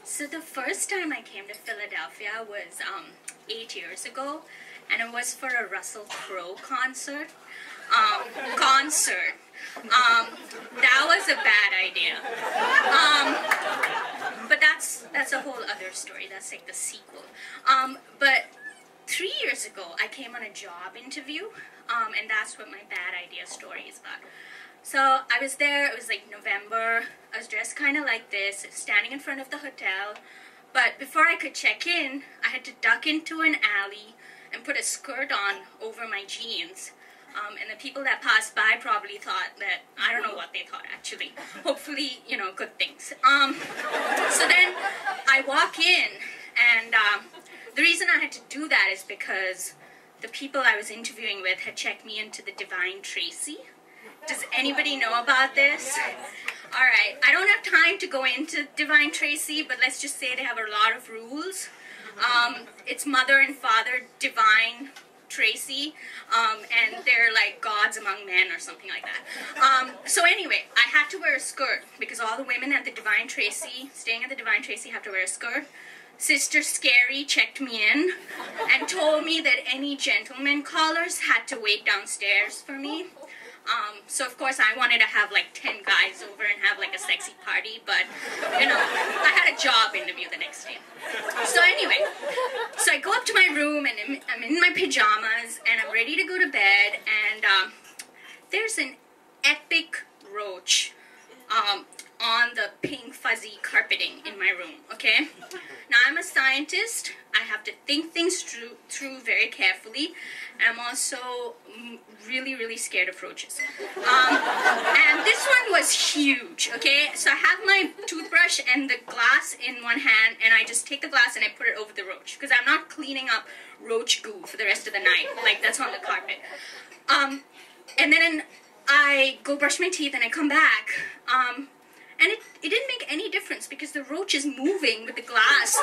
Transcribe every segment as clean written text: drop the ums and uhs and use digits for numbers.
So the first time I came to Philadelphia was 8 years ago, and it was for a Russell Crowe concert. That was a bad idea. But that's a whole other story. That's like the sequel. But 3 years ago, I came on a job interview, and that's what my bad idea story is about. So I was there, it was like November, I was dressed kind of like this, standing in front of the hotel, but before I could check in, I had to duck into an alley and put a skirt on over my jeans. And the people that passed by probably thought that, I don't know what they thought actually, hopefully, you know, good things. So then I walk in, and the reason I had to do that is because the people I was interviewing with had checked me into the Divine Tracy. Does anybody know about this? Alright, I don't have time to go into Divine Tracy, but let's just say they have a lot of rules. It's mother and father Divine Tracy, and they're like gods among men or something like that. So anyway, I had to wear a skirt because all the women at the Divine Tracy, staying at the Divine Tracy, have to wear a skirt. Sister Scary checked me in and told me that any gentleman callers had to wait downstairs for me. So of course I wanted to have like 10 guys over and have like a sexy party, but you know, I had a job interview the next day. So anyway, so I go up to my room and I'm in my pajamas and I'm ready to go to bed, and there's an epic roach on the pink fuzzy carpeting in my room, okay? Now I'm a scientist, I have to think things through very carefully, and I'm also really scared of roaches. And this one was huge, okay? So I have my toothbrush and the glass in one hand, and I just take the glass and I put it over the roach, because I'm not cleaning up roach goo for the rest of the night, like that's on the carpet. And then I go brush my teeth and I come back, and it didn't make any difference because the roach is moving with the glass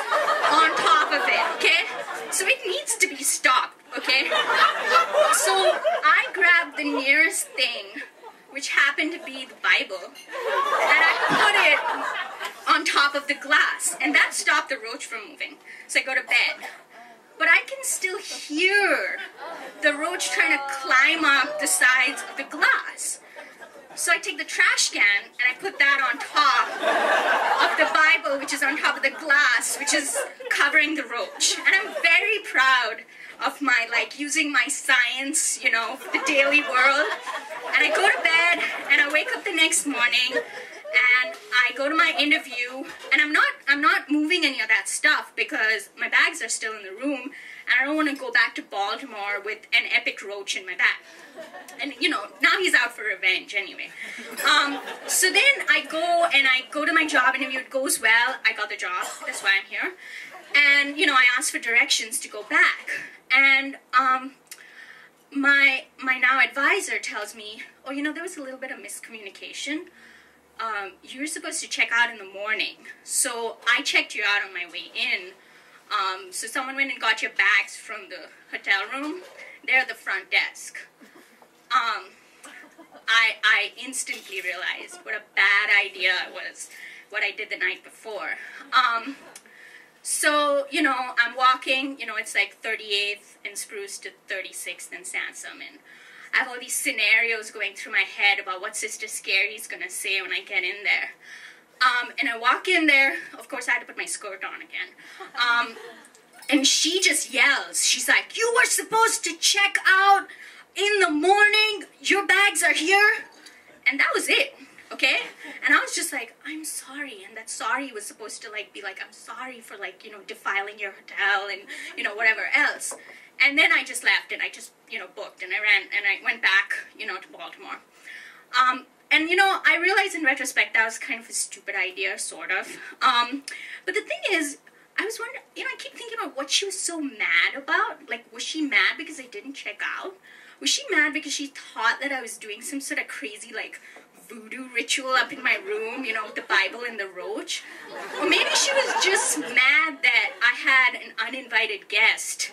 on top of it, okay? So it needs to be stopped, okay? So I grabbed the nearest thing, which happened to be the Bible, and I put it on top of the glass, and that stopped the roach from moving. So I go to bed. But I can still hear the roach trying to climb up the sides of the glass. So I take the trash can and I put that on top of the Bible, which is on top of the glass, which is covering the roach. And I'm very proud of my, like, using my science, you know, the daily world. And I go to bed and I wake up the next morning and I go to my interview, and I'm not moving any of that stuff because my bags are still in the room, and I don't want to go back to Baltimore with an epic roach in my bag. And you know, now he's out for revenge anyway. So then I go to my job interview. It goes well. I got the job. That's why I'm here. And you know, I asked for directions to go back, and my now advisor tells me, oh, you know, there was a little bit of miscommunication. You were supposed to check out in the morning, so I checked you out on my way in. So someone went and got your bags from the hotel room. They're at the front desk. I instantly realized what a bad idea it was, what I did the night before. So, you know, I'm walking, you know, it's like 38th and Spruce to 36th and Sansom, and I have all these scenarios going through my head about what Sister Scary's gonna say when I get in there. And I walk in there, of course I had to put my skirt on again. And she just yells, she's like, you were supposed to check out in the morning, your bags are here. And that was it, okay? And I was just like, I'm sorry. And that sorry was supposed to like be like, I'm sorry for like, you know, defiling your hotel and, you know, whatever else. And then I just left and I just, you know, booked and I ran and I went back, you know, to Baltimore. And, you know, I realized in retrospect that was kind of a stupid idea, sort of. But the thing is, I was wondering, you know, I keep thinking about what she was so mad about. Like, was she mad because I didn't check out? Was she mad because she thought that I was doing some sort of crazy, like, voodoo ritual up in my room, you know, with the Bible and the roach? Or maybe she was just mad that I had an uninvited guest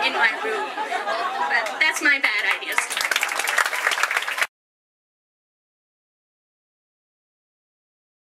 in my room. But that's my bad.